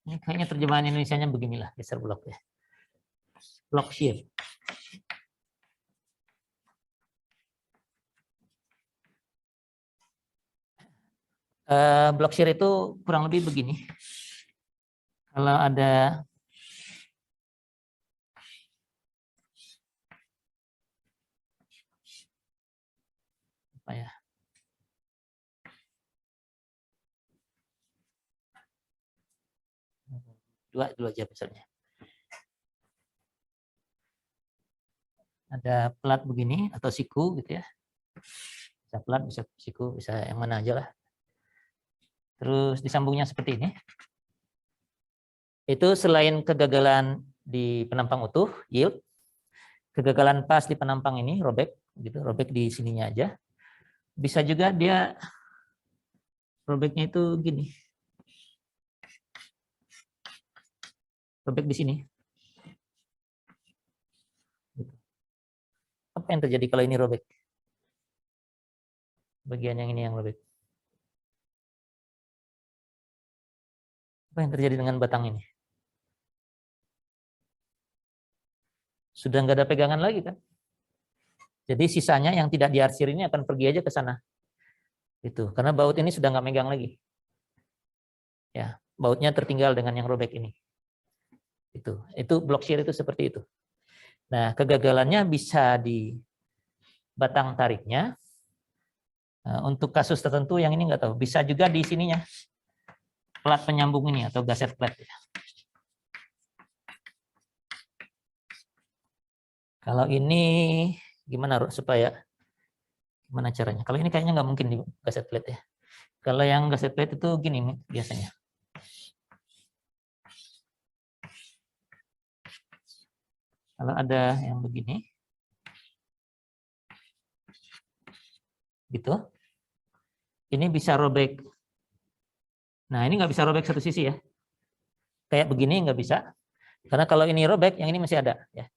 Ini kayaknya terjemahan Indonesianya beginilah, geser blok ya. Block shear. Block shear itu kurang lebih begini. Kalau ada apa ya? Dua aja misalnya. Ada plat begini atau siku gitu ya. Bisa plat, bisa siku, bisa yang mana aja lah. Terus disambungnya seperti ini. Itu selain kegagalan di penampang utuh, yield, kegagalan pas di penampang ini, robek, gitu, robek di sininya aja. Bisa juga dia robeknya itu gini. Robek di sini. Apa yang terjadi kalau ini robek? Bagian yang ini yang robek. Apa yang terjadi dengan batang ini? Sudah nggak ada pegangan lagi kan? Jadi sisanya yang tidak diarsir ini akan pergi aja ke sana. Itu karena baut ini sudah nggak megang lagi. Ya, bautnya tertinggal dengan yang robek ini. Itu block shear itu seperti itu. Nah, kegagalannya bisa di batang tariknya. Untuk kasus tertentu yang ini nggak tahu, bisa juga di sininya. Plat penyambung ini atau gaset plat. Kalau ini gimana supaya gimana caranya? Kalau ini kayaknya nggak mungkin di gaset plat ya. Kalau yang gaset plat itu gini biasanya. Kalau ada yang begini, gitu, ini bisa robek. Nah ini nggak bisa robek satu sisi ya. Kayak begini nggak bisa. Karena kalau ini robek, yang ini masih ada ya.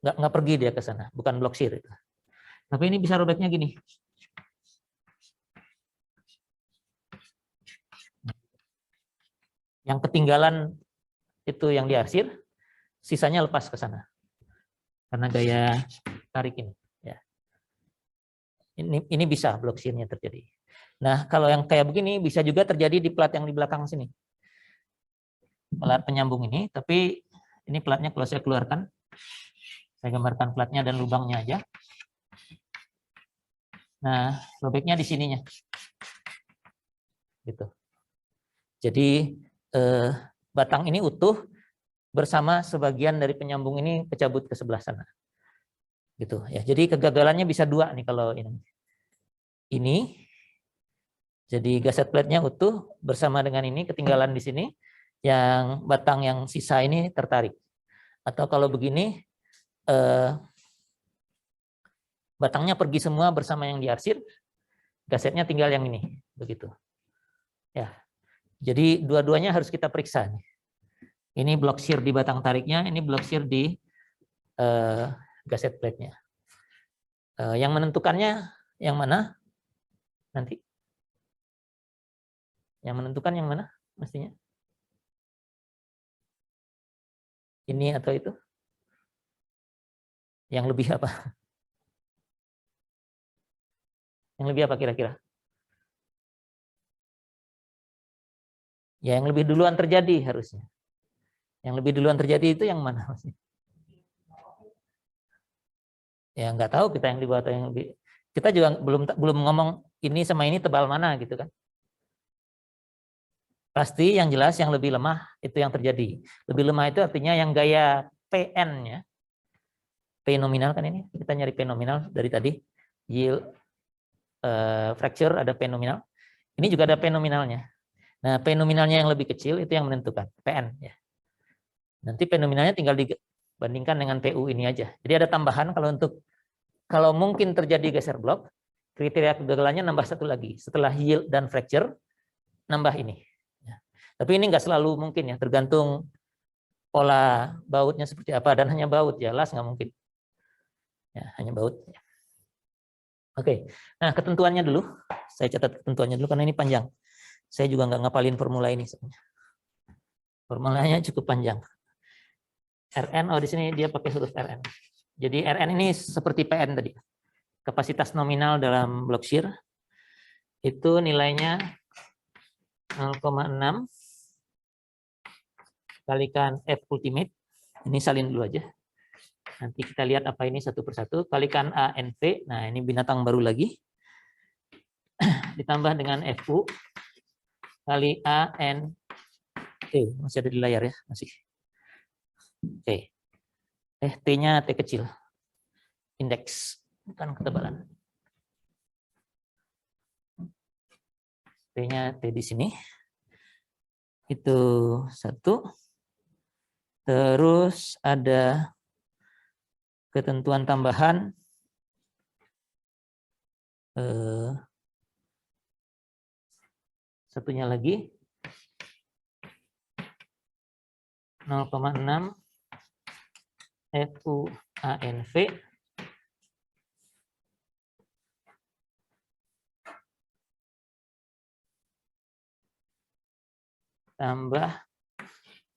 Nggak pergi dia ke sana, bukan block shear itu. Tapi ini bisa robeknya gini. Yang ketinggalan itu yang diarsir, sisanya lepas ke sana. Karena gaya tarik ini. Ya. Ini bisa block shear-nya terjadi. Nah, kalau yang kayak begini bisa juga terjadi di plat yang di belakang sini. Plat penyambung ini, tapi ini platnya kalau saya keluarkan, saya gambarkan platnya dan lubangnya aja. Nah, robeknya di sininya. Gitu. Jadi batang ini utuh bersama sebagian dari penyambung ini kecabut ke sebelah sana. Gitu ya. Jadi kegagalannya bisa dua nih kalau ini. Ini jadi gaset plate-nya utuh bersama dengan ini ketinggalan di sini, yang batang yang sisa ini tertarik. Atau kalau begini batangnya pergi semua bersama yang diarsir, gasetnya tinggal yang ini, begitu. Ya. Jadi dua-duanya harus kita periksa nih. Ini block shear di batang tariknya, ini block shear di gaset plate-nya. Yang menentukannya yang mana? Nanti. Yang menentukan yang mana mestinya? Ini atau itu? Yang lebih apa? Yang lebih apa kira-kira? Ya, yang lebih duluan terjadi harusnya. Yang lebih duluan terjadi itu yang mana? Ya nggak tahu kita yang di bawah atau yang lebih. Kita juga belum ngomong ini sama ini tebal mana gitu kan. Pasti yang jelas yang lebih lemah itu yang terjadi. Lebih lemah itu artinya yang gaya PN-nya. P nominal kan ini. Kita nyari P nominal dari tadi. Yield fracture ada P nominal. Ini juga ada P nominalnya. Nah, P nominalnya yang lebih kecil itu yang menentukan, PN ya. Nanti P nominalnya tinggal dibandingkan dengan PU ini aja. Jadi ada tambahan kalau mungkin terjadi geser blok, kriteria kegagalannya nambah satu lagi. Setelah yield dan fracture, nambah ini. Ya. Tapi ini nggak selalu mungkin ya, tergantung pola bautnya seperti apa, dan hanya baut ya, las nggak mungkin. Ya, hanya baut. Oke, nah ketentuannya dulu. Saya catat ketentuannya dulu karena ini panjang. Saya juga nggak ngapalin formula ini sebenarnya. Formulanya cukup panjang. Rn, di sini dia pakai huruf Rn. Jadi Rn ini seperti PN tadi. Kapasitas nominal dalam blok shear itu nilainya 0,6 kalikan F ultimate. Ini salin dulu aja. Nanti kita lihat apa ini satu persatu. Kalikan ANV. Nah, ini binatang baru lagi. Ditambah dengan FU kali ANT. Masih ada di layar ya, masih. Oke. T-nya T kecil. Indeks, bukan ketebalan. T-nya T di sini. Itu satu. Terus ada ketentuan tambahan. Satunya lagi. 0,6 FU ANV tambah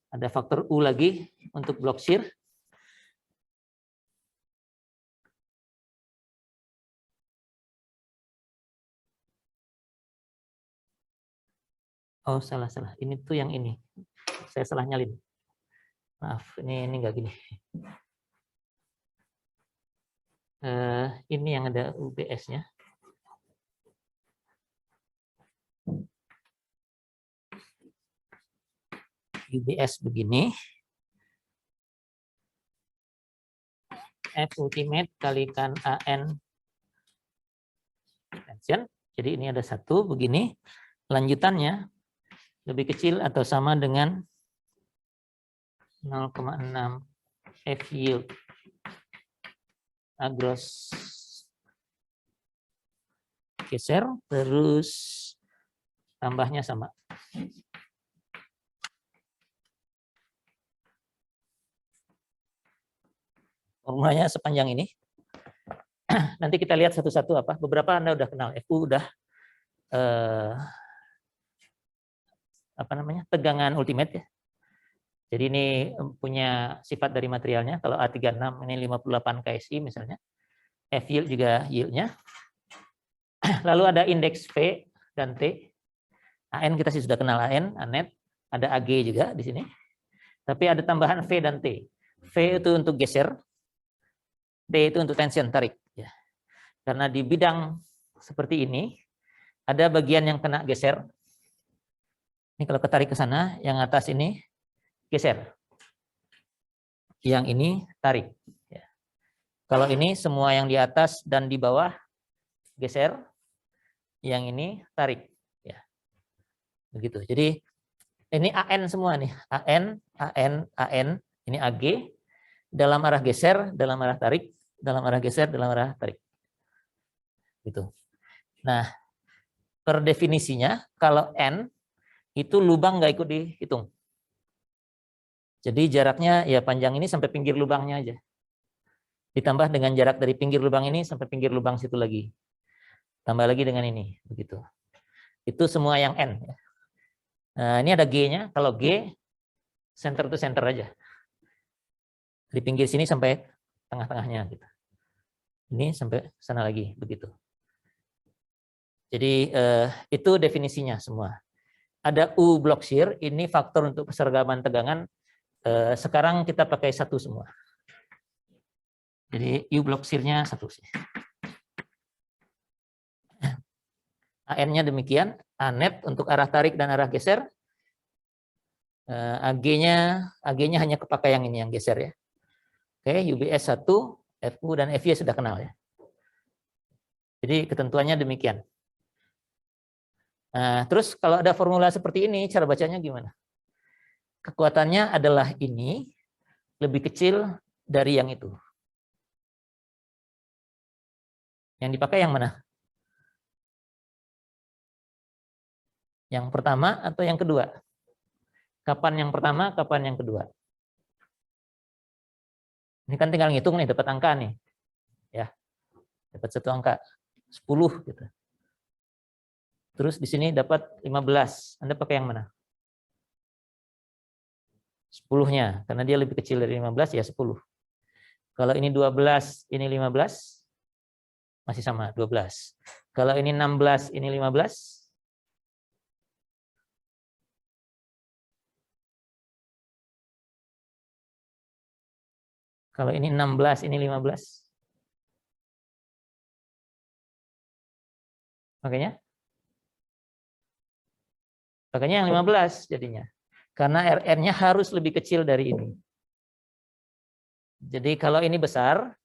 ada faktor U lagi untuk blok shear. Oh, salah. Ini tuh yang ini. Saya salah nyalin. Maaf, ini enggak gini. Ini yang ada UBS-nya. UBS begini. F ultimate kalikan AN tension. Jadi ini ada satu begini. Lanjutannya lebih kecil atau sama dengan 0,6 F yield gross geser, terus tambahnya sama. Formulanya sepanjang ini. Nanti kita lihat satu-satu apa. Beberapa Anda udah kenal. FU udah tegangan ultimate ya. Jadi ini punya sifat dari materialnya. Kalau A36 ini 58 KSI misalnya. F yield juga yieldnya. Lalu ada indeks V dan T. AN kita sih sudah kenal AN, ANET. Ada AG juga di sini. Tapi ada tambahan V dan T. V itu untuk geser. T itu untuk tension, tarik. Ya. Karena di bidang seperti ini, ada bagian yang kena geser. Ini kalau ketarik ke sana, yang atas ini geser. Yang ini tarik. Ya. Kalau ini semua yang di atas dan di bawah geser, yang ini tarik. Ya. Begitu. Jadi ini AN semua nih. AN, ini AG. Dalam arah geser, dalam arah tarik, dalam arah geser, dalam arah tarik. Gitu. Nah, per definisinya, kalau N, itu lubang nggak ikut dihitung. Jadi jaraknya ya panjang ini sampai pinggir lubangnya aja. Ditambah dengan jarak dari pinggir lubang ini sampai pinggir lubang situ lagi. Tambah lagi dengan ini, begitu. Itu semua yang N. Nah, ini ada G-nya. Kalau G, center to center aja. Dari pinggir sini sampai tengah-tengahnya. Gitu. Ini sampai sana lagi, begitu. Jadi itu definisinya semua. Ada U block shear, ini faktor untuk keseragaman tegangan. Sekarang kita pakai satu semua. Jadi U block shear-nya satu sih. AN-nya demikian, ANET untuk arah tarik dan arah geser. AG-nya hanya kepakai yang ini, yang geser ya. Oke, UBS 1, FU dan FY sudah kenal ya. Jadi ketentuannya demikian. Nah, terus kalau ada formula seperti ini, cara bacanya gimana? Kekuatannya adalah ini lebih kecil dari yang itu. Yang dipakai yang mana? Yang pertama atau yang kedua? Kapan yang pertama, kapan yang kedua? Ini kan tinggal ngitung nih, dapat angka nih. Ya. Dapat satu angka, 10 gitu. Terus di sini dapat 15. Anda pakai yang mana? 10-nya, karena dia lebih kecil dari 15 ya 10. Kalau ini 12, ini 15, masih sama 12. Kalau ini 16, ini 15. Kalau ini 16, ini 15. Makanya yang 15 jadinya. Karena RN-nya harus lebih kecil dari ini. Jadi kalau ini besar,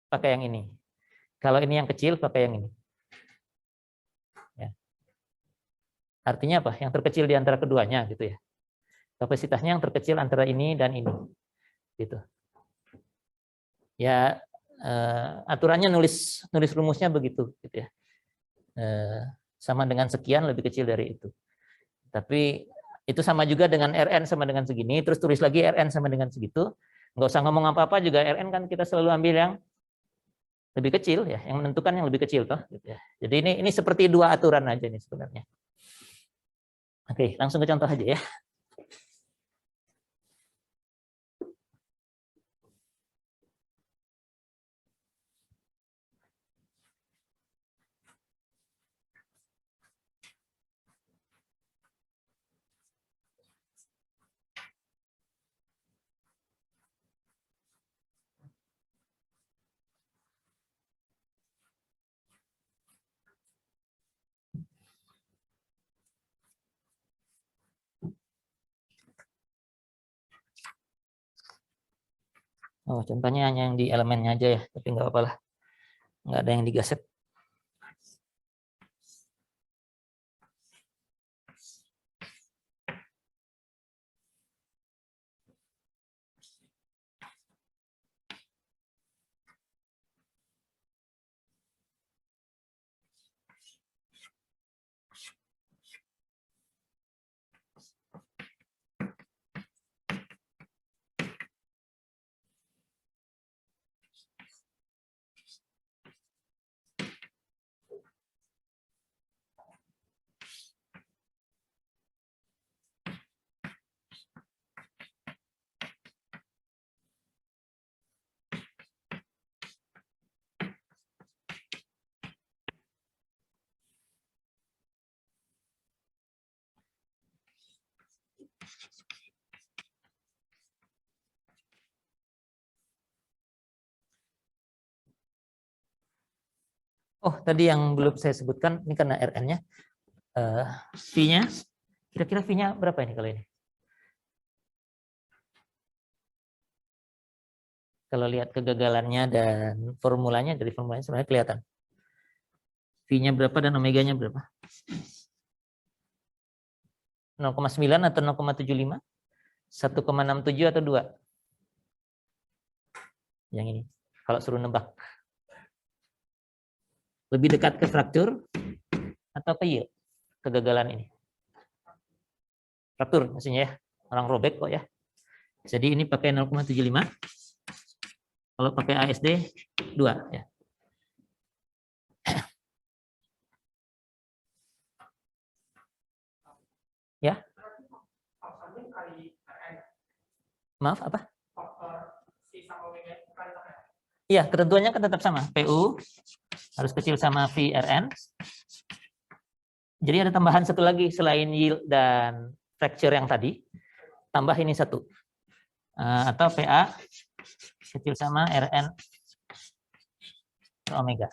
pakai yang ini. Kalau ini yang kecil, pakai yang ini. Ya. Artinya apa? Yang terkecil di antara keduanya, gitu ya. Kapasitasnya yang terkecil antara ini dan ini. Gitu. Ya, aturannya nulis rumusnya begitu, gitu ya. Sama dengan sekian lebih kecil dari itu. Tapi itu sama juga dengan RN sama dengan segini, terus tulis lagi RN sama dengan segitu. Nggak usah ngomong apa-apa juga, RN kan kita selalu ambil yang lebih kecil ya, yang menentukan yang lebih kecil toh. Gitu ya. Jadi ini seperti dua aturan aja nih sebenarnya. Oke, langsung ke contoh aja ya. Oh, contohnya hanya yang di elemennya aja ya, tapi nggak apa-apa lah. Nggak ada yang digaset. Oh, tadi yang belum saya sebutkan, ini karena RN-nya, V-nya, kira-kira V-nya berapa ini kalau ini? Kalau lihat kegagalannya dan formulanya, dari formulanya sebenarnya kelihatan. V-nya berapa dan omeganya berapa? 0,9 atau 0,75? 1,67 atau 2? Yang ini, kalau suruh nebak. Lebih dekat ke fraktur atau ke yield kegagalan ini? Fraktur maksudnya ya, orang robek kok ya. Jadi ini pakai 0,75. Kalau pakai ASD 2 ya. Ya. Maaf apa? Iya, ketentuannya kan tetap sama. PU harus kecil sama VRN. Jadi ada tambahan satu lagi selain yield dan fracture yang tadi. Tambah ini satu. Atau PA kecil sama RN per omega.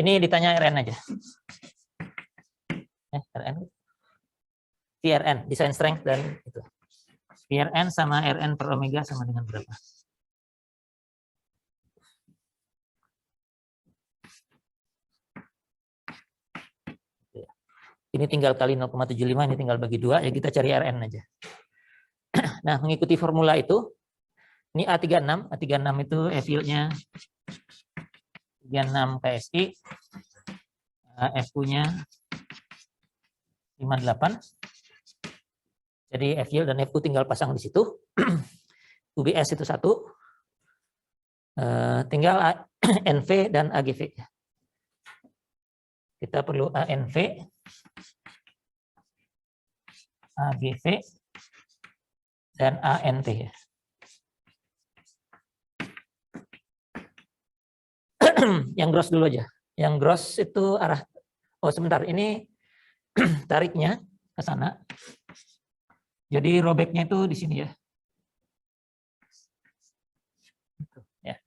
Ini ditanya RN aja. RN. VRN, design strength dan itu. VRN sama RN per omega sama dengan berapa? Ini tinggal kali 0,75, ini tinggal bagi 2, ya kita cari RN aja. Nah, mengikuti formula itu, ini A36, A36 itu F-yield-nya 36 KSI, FU-nya 58. Jadi F-yield dan FU tinggal pasang di situ. UBS itu 1. Tinggal NV dan AGV. Kita perlu ANV, AGV, dan ANT ya. Yang gross dulu aja. Yang gross itu arah, oh sebentar, ini tariknya ke sana. Jadi robeknya itu di sini ya. Ya.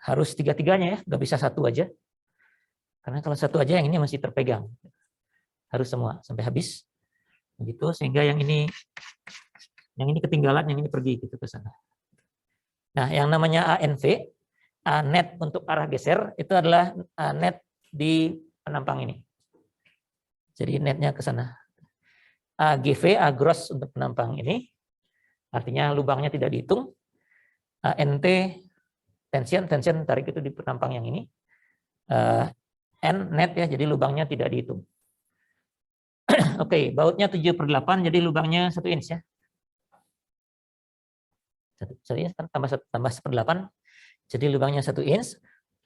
Harus tiga-tiganya ya, nggak bisa satu aja. Karena kalau satu aja yang ini masih terpegang. Harus semua sampai habis. Begitu sehingga yang ini ketinggalan, yang ini pergi gitu ke sana. Nah, yang namanya ANV, net untuk arah geser, itu adalah net di penampang ini. Jadi netnya ke sana. AGV, gross untuk penampang ini, artinya lubangnya tidak dihitung. ANT, tension tarik itu di penampang yang ini. N net ya, jadi lubangnya tidak dihitung. Oke, bautnya 7/8, jadi lubangnya 1 inch ya. 1 inch kan tambah 1/8, jadi lubangnya 1 inch.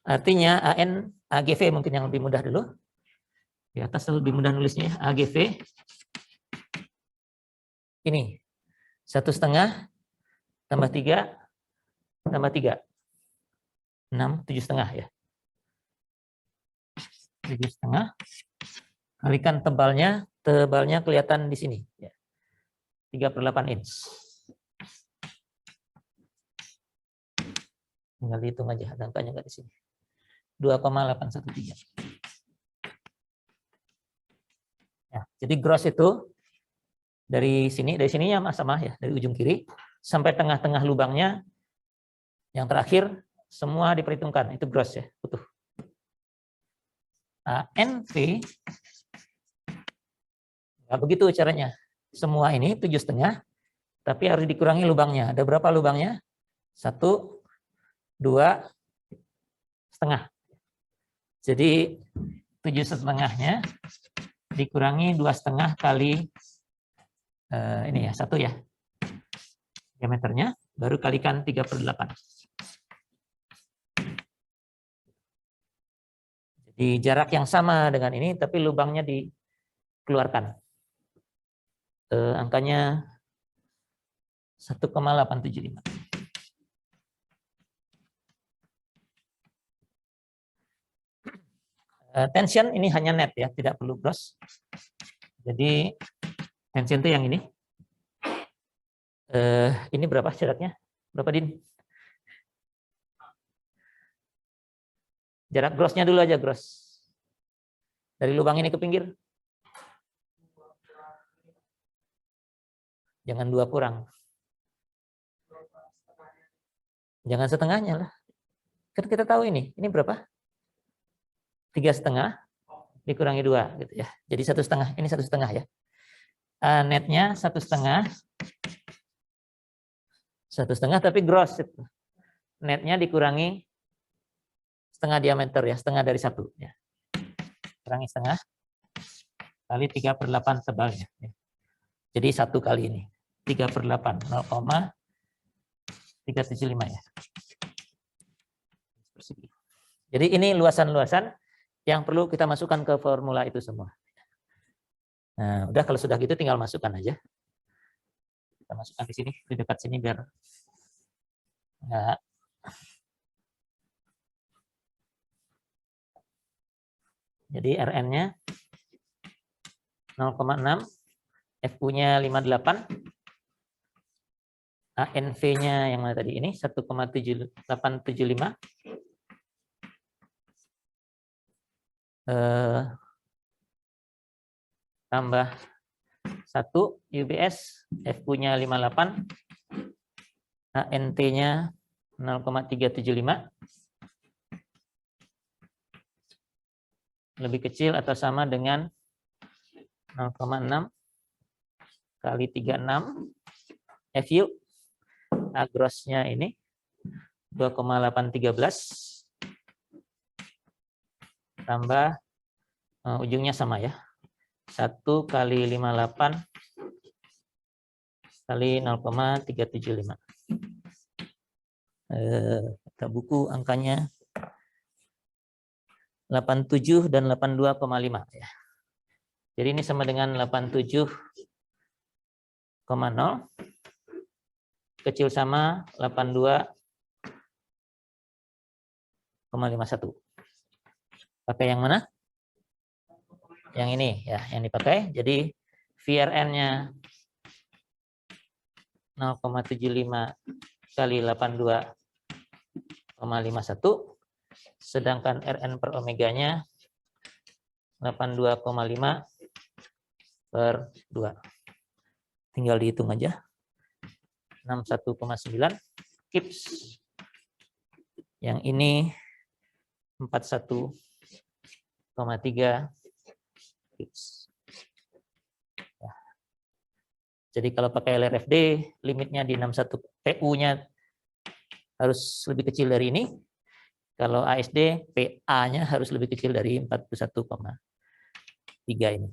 Artinya AN, AGV mungkin yang lebih mudah dulu. Di atas lebih mudah nulisnya ya. AGV ini 1,5 tambah 3 tambah 3, 6, 7,5 ya. 7,5 kalikan tebalnya kelihatan di sini ya. 3/8 inch. Tinggal dihitung aja, angkanya nggak di sini. 2,813. Ya, jadi gross itu dari sininya sama ya, dari ujung kiri sampai tengah-tengah lubangnya yang terakhir semua diperhitungkan, itu gross ya, utuh. NV nggak begitu caranya. Semua ini 7,5, tapi harus dikurangi lubangnya. Ada berapa lubangnya? 1, 2,5. Jadi 7,5-nya dikurangi 2,5 kali ini ya, 1 ya. Diameternya, baru kalikan 3/8. Jadi jarak yang sama dengan ini, tapi lubangnya dikeluarkan. Angkanya 1,875. Tension ini hanya net ya, tidak perlu gross. Jadi tension itu yang ini. Ini berapa jaraknya? Berapa, Din? Jarak grossnya dulu aja, gross. Dari lubang ini ke pinggir. Jangan 2 kurang. Jangan setengahnya lah. Kan kita tahu ini berapa? 3,5 dikurangi 2 gitu ya. Jadi 1,5, ini 1,5 ya. Netnya 1,5. 1,5 tapi gross itu. Netnya dikurangi setengah diameter ya, setengah dari 1 ya. Kurangi setengah kali 3/8 tebalnya. Jadi 1 kali ini 3/8, 0,375 ya. Jadi ini luasan-luasan yang perlu kita masukkan ke formula itu semua. Nah, udah kalau sudah gitu tinggal masukkan aja. Kita masukkan di sini, di dekat sini biar enggak. Jadi Rn-nya 0,6, Fu-nya 58, ANV-nya yang mana tadi ini 1,7875. Tambah 1 UBS, Fu-nya 58, ANT-nya 0,375. Lebih kecil atau sama dengan 0,6 kali 36 FU. Gross-nya ini 2,813 tambah ujungnya sama ya. 1 kali 58 kali 0,375. Kata buku angkanya 87 dan 82,5 ya. Jadi ini sama dengan 87 kecil sama 82,51. Pakai yang mana? Yang ini ya, yang dipakai. Jadi VRN-nya 0,75 kali 82,51, sedangkan Rn per omeganya 82,5 per 2. Tinggal dihitung aja. 61,9 kips. Yang ini 41,3 kips. Ya. Jadi kalau pakai LRFD, limitnya di 61, PU-nya harus lebih kecil dari ini. Kalau ASD, PA-nya harus lebih kecil dari 41,3 ini.